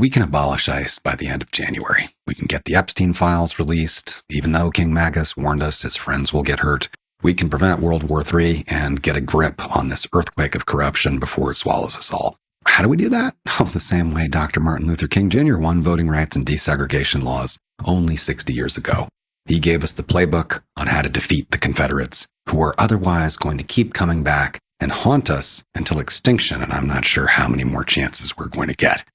we can abolish ICE by the end of January. We can get the Epstein files released, even though King Magus warned us his friends will get hurt. We can prevent World War III and get a grip on this earthquake of corruption before it swallows us all. How do we do that? Oh, the same way Dr. Martin Luther King Jr. won voting rights and desegregation laws only 60 years ago. He gave us the playbook on how to defeat the Confederates, who are otherwise going to keep coming back and haunt us until extinction, and I'm not sure how many more chances we're going to get.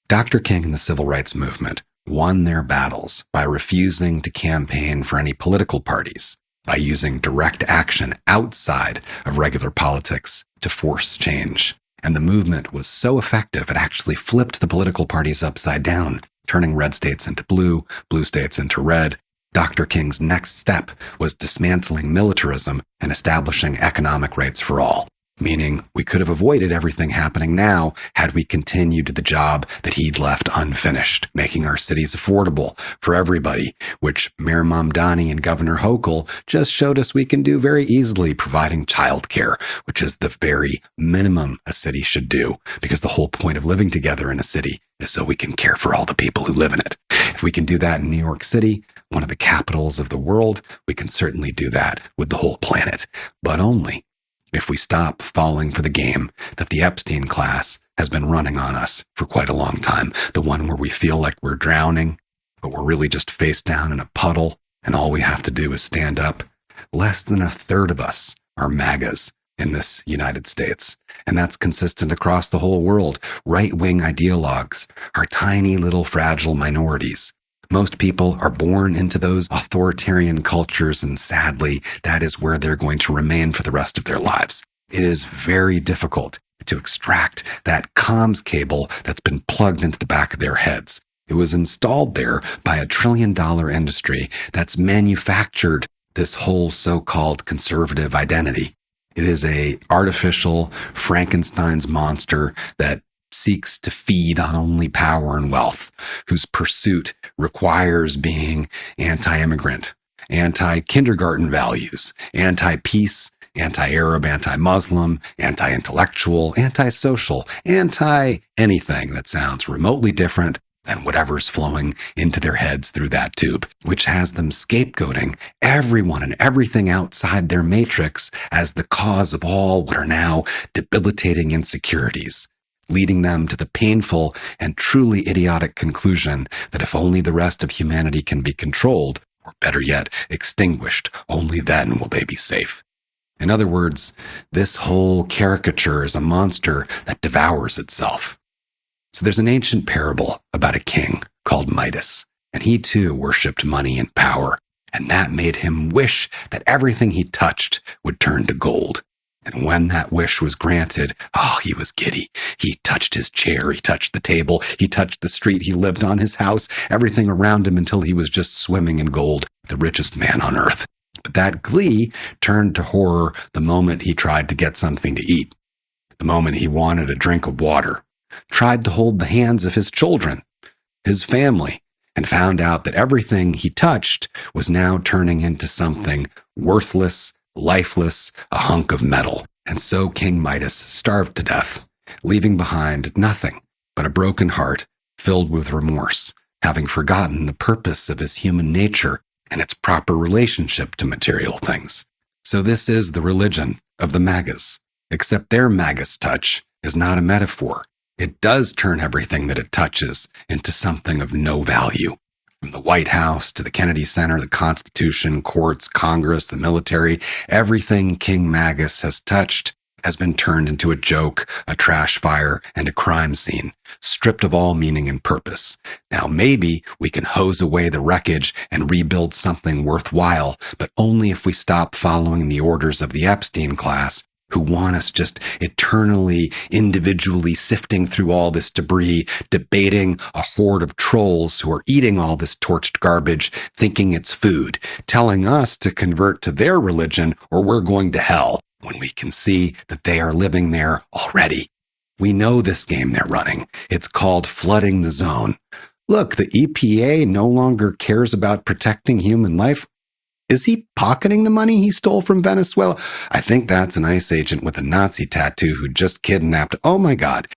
Dr. King and the Civil Rights Movement won their battles by refusing to campaign for any political parties, by using direct action outside of regular politics to force change. And the movement was so effective, it actually flipped the political parties upside down, turning red states into blue, blue states into red. Dr. King's next step was dismantling militarism and establishing economic rights for all, meaning we could have avoided everything happening now had we continued the job that he'd left unfinished, making our cities affordable for everybody, which Mayor Mamdani and Governor Hochul just showed us we can do very easily, providing childcare, which is the very minimum a city should do, because the whole point of living together in a city is so we can care for all the people who live in it. If we can do that in New York City, one of the capitals of the world, we can certainly do that with the whole planet, but only if we stop falling for the game that the Epstein class has been running on us for quite a long time, the one where we feel like we're drowning, but we're really just face down in a puddle, and all we have to do is stand up. Less than a third of us are MAGAs in this United States, and that's consistent across the whole world. Right-wing ideologues are tiny little fragile minorities. Most people are born into those authoritarian cultures, and sadly, that is where they're going to remain for the rest of their lives. It is very difficult to extract that comms cable that's been plugged into the back of their heads. It was installed there by a $1 trillion industry that's manufactured this whole so-called conservative identity. It is a artificial Frankenstein's monster that seeks to feed on only power and wealth, whose pursuit requires being anti-immigrant, anti-kindergarten values, anti-peace, anti-Arab, anti-Muslim, anti-intellectual, anti-social, anti-anything that sounds remotely different than whatever's flowing into their heads through that tube, which has them scapegoating everyone and everything outside their matrix as the cause of all what are now debilitating insecurities, leading them to the painful and truly idiotic conclusion that if only the rest of humanity can be controlled, or better yet, extinguished, only then will they be safe. In other words, this whole caricature is a monster that devours itself. So there's an ancient parable about a king called Midas, and he too worshipped money and power, and that made him wish that everything he touched would turn to gold. And when that wish was granted, he was giddy. He touched his chair, he touched the table, he touched the street he lived on, his house, everything around him until he was just swimming in gold, the richest man on earth. But that glee turned to horror the moment he tried to get something to eat, the moment he wanted a drink of water, tried to hold the hands of his children, his family, and found out that everything he touched was now turning into something worthless, lifeless, a hunk of metal. And so King Midas starved to death, leaving behind nothing but a broken heart filled with remorse, having forgotten the purpose of his human nature and its proper relationship to material things. So this is the religion of the MAGAs, except their Magus touch is not a metaphor. It does turn everything that it touches into something of no value. From the White House to the Kennedy Center, the Constitution, courts, Congress, the military, everything King Magus has touched has been turned into a joke, a trash fire, and a crime scene, stripped of all meaning and purpose. Now maybe we can hose away the wreckage and rebuild something worthwhile, but only if we stop following the orders of the Epstein class, who want us just eternally, individually sifting through all this debris, debating a horde of trolls who are eating all this torched garbage, thinking it's food, telling us to convert to their religion or we're going to hell, when we can see that they are living there already. We know this game they're running. It's called flooding the zone. Look, the EPA no longer cares about protecting human life. Is he pocketing the money he stole from Venezuela? I think that's an ICE agent with a Nazi tattoo who just kidnapped. Oh my God.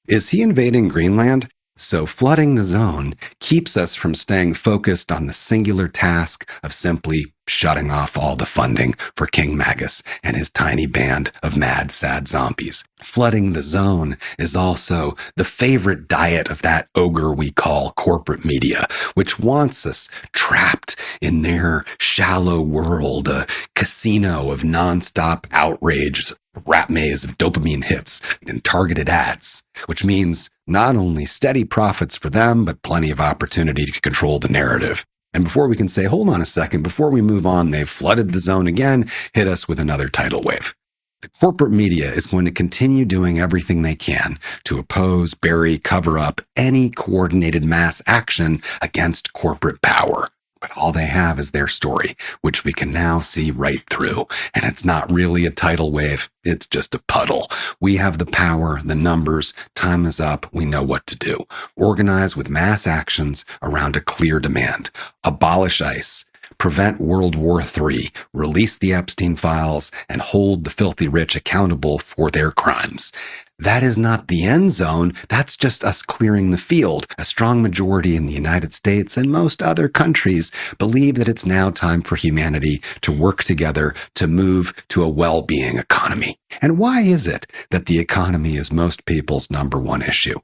Is he invading Greenland? So flooding the zone keeps us from staying focused on the singular task of simply shutting off all the funding for King Magus and his tiny band of mad, sad zombies. Flooding the zone is also the favorite diet of that ogre we call corporate media, which wants us trapped in their shallow world, a casino of nonstop outrage, rat maze of dopamine hits and targeted ads, which means not only steady profits for them, but plenty of opportunity to control the narrative. And before we can say, hold on a second, before we move on, they've flooded the zone again, hit us with another tidal wave. The corporate media is going to continue doing everything they can to oppose, bury, cover up any coordinated mass action against corporate power. But all they have is their story, which we can now see right through. And it's not really a tidal wave. It's just a puddle. We have the power, the numbers. Time is up. We know what to do. Organize with mass actions around a clear demand. Abolish ICE. Prevent World War III, release the Epstein files, and hold the filthy rich accountable for their crimes. That is not the end zone. That's just us clearing the field. A strong majority in the United States and most other countries believe that it's now time for humanity to work together to move to a well-being economy. And why is it that the economy is most people's number one issue?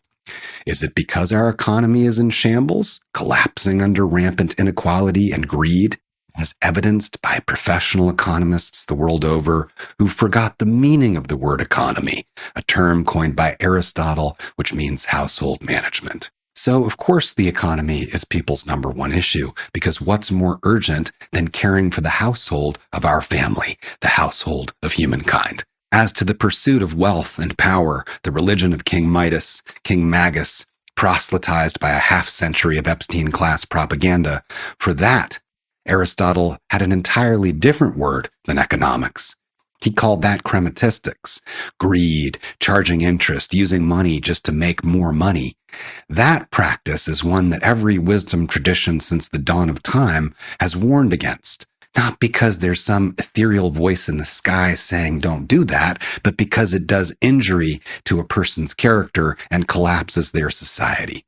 Is it because our economy is in shambles, collapsing under rampant inequality and greed, as evidenced by professional economists the world over who forgot the meaning of the word economy, a term coined by Aristotle, which means household management? So, of course, the economy is people's number one issue, because what's more urgent than caring for the household of our family, the household of humankind? As to the pursuit of wealth and power, the religion of King Midas, King Magus, proselytized by a half-century of Epstein-class propaganda, for that, Aristotle had an entirely different word than economics. He called that crematistics, greed, charging interest, using money just to make more money. That practice is one that every wisdom tradition since the dawn of time has warned against. Not because there's some ethereal voice in the sky saying don't do that, but because it does injury to a person's character and collapses their society.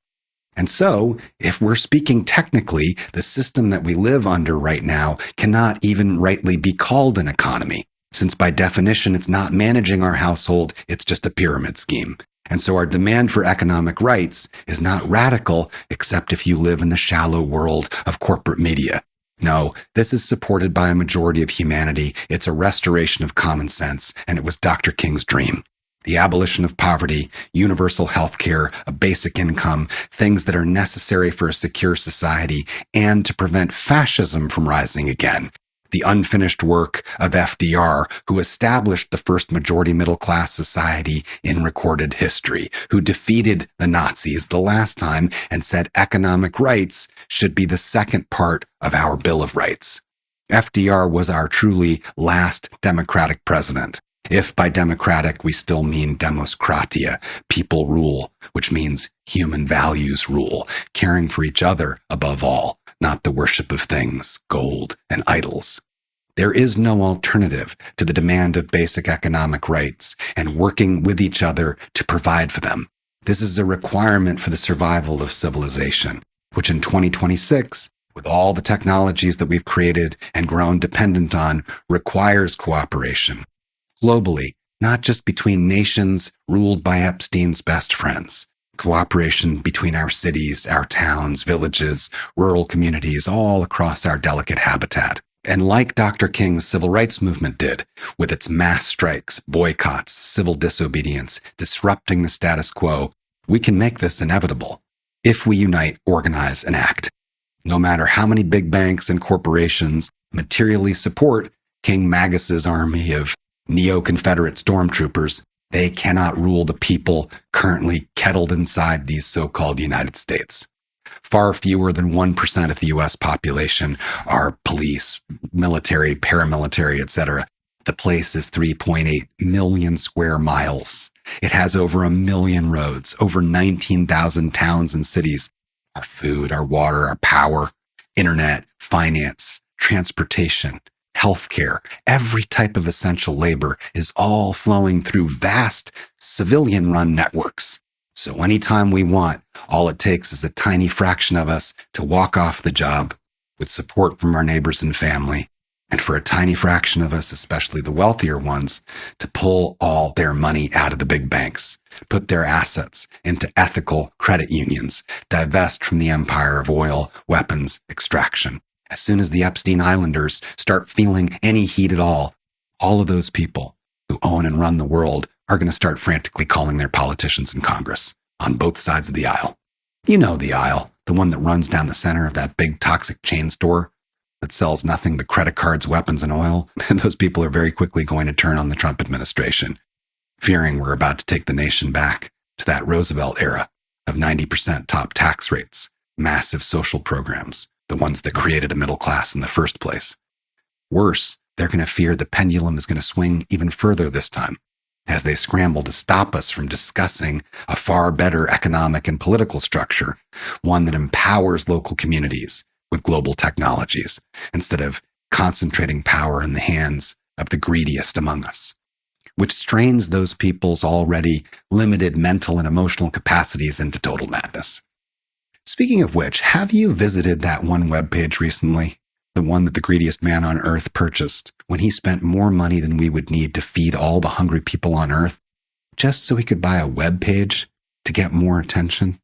And so, if we're speaking technically, the system that we live under right now cannot even rightly be called an economy, since by definition it's not managing our household, it's just a pyramid scheme. And so our demand for economic rights is not radical, except if you live in the shallow world of corporate media. No, this is supported by a majority of humanity. It's a restoration of common sense, and it was Dr. King's dream. The abolition of poverty, universal health care, a basic income, things that are necessary for a secure society, and to prevent fascism from rising again. The unfinished work of FDR, who established the first majority middle-class society in recorded history, who defeated the Nazis the last time and said economic rights should be the second part of our Bill of Rights. FDR was our truly last democratic president. If by democratic we still mean demoskratia, people rule, which means human values rule, caring for each other above all, not the worship of things, gold, and idols. There is no alternative to the demand of basic economic rights and working with each other to provide for them. This is a requirement for the survival of civilization, which in 2026, with all the technologies that we've created and grown dependent on, requires cooperation. Globally, not just between nations ruled by Epstein's best friends. Cooperation between our cities, our towns, villages, rural communities, all across our delicate habitat. And like Dr. King's civil rights movement did, with its mass strikes, boycotts, civil disobedience, disrupting the status quo, we can make this inevitable if we unite, organize, and act. No matter how many big banks and corporations materially support King Magus's army of neo-Confederate stormtroopers, they cannot rule the people currently kettled inside these so-called United States. Far fewer than 1% of the U.S. population are police, military, paramilitary, etc. The place is 3.8 million square miles. It has over 1 million roads, over 19,000 towns and cities. Our food, our water, our power, internet, finance, transportation, healthcare, every type of essential labor is all flowing through vast civilian-run networks. So anytime we want, all it takes is a tiny fraction of us to walk off the job with support from our neighbors and family, and for a tiny fraction of us, especially the wealthier ones, to pull all their money out of the big banks, put their assets into ethical credit unions, divest from the empire of oil, weapons, extraction. As soon as the Epstein Islanders start feeling any heat at all of those people who own and run the world are going to start frantically calling their politicians in Congress on both sides of the aisle. You know the aisle, the one that runs down the center of that big toxic chain store that sells nothing but credit cards, weapons, and oil. And those people are very quickly going to turn on the Trump administration, fearing we're about to take the nation back to that Roosevelt era of 90% top tax rates, massive social programs, the ones that created a middle class in the first place. Worse, they're going to fear the pendulum is going to swing even further this time, as they scramble to stop us from discussing a far better economic and political structure, one that empowers local communities with global technologies, instead of concentrating power in the hands of the greediest among us, which strains those people's already limited mental and emotional capacities into total madness. Speaking of which, have you visited that one webpage recently? The one that the greediest man on earth purchased when he spent more money than we would need to feed all the hungry people on earth, just so he could buy a web page to get more attention?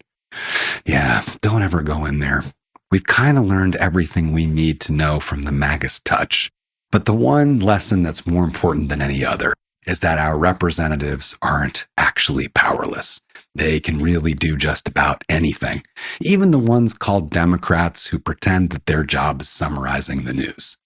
Yeah, don't ever go in there. We've kind of learned everything we need to know from the Magus touch. But the one lesson that's more important than any other is that our representatives aren't actually powerless. They can really do just about anything, even the ones called Democrats who pretend that their job is summarizing the news.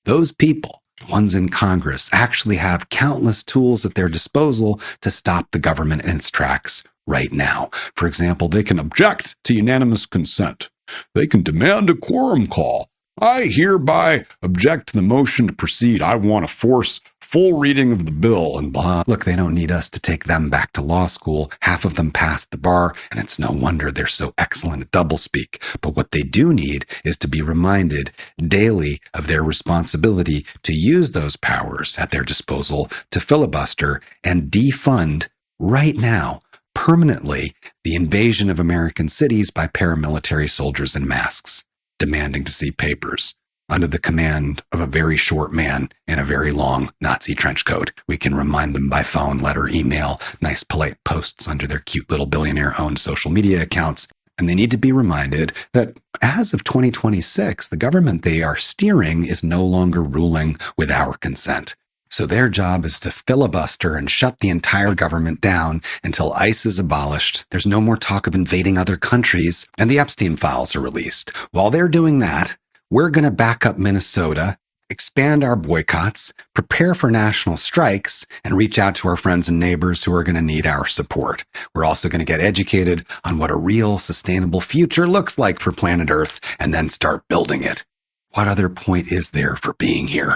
Those people, the ones in Congress, actually have countless tools at their disposal to stop the government in its tracks right now. For example, they can object to unanimous consent. They can demand a quorum call. I hereby object to the motion to proceed. I want to force full reading of the bill and blah. Look, they don't need us to take them back to law school. Half of them passed the bar, and it's no wonder they're so excellent at doublespeak. But what they do need is to be reminded daily of their responsibility to use those powers at their disposal to filibuster and defund right now, permanently, the invasion of American cities by paramilitary soldiers in masks, demanding to see papers under the command of a very short man in a very long Nazi trench coat. We can remind them by phone, letter, email, nice polite posts under their cute little billionaire-owned social media accounts. And they need to be reminded that as of 2026, the government they are steering is no longer ruling with our consent. So their job is to filibuster and shut the entire government down until ICE is abolished. There's no more talk of invading other countries, and the Epstein files are released. While they're doing that, we're going to back up Minnesota, expand our boycotts, prepare for national strikes, and reach out to our friends and neighbors who are going to need our support. We're also going to get educated on what a real sustainable future looks like for planet Earth, and then start building it. What other point is there for being here?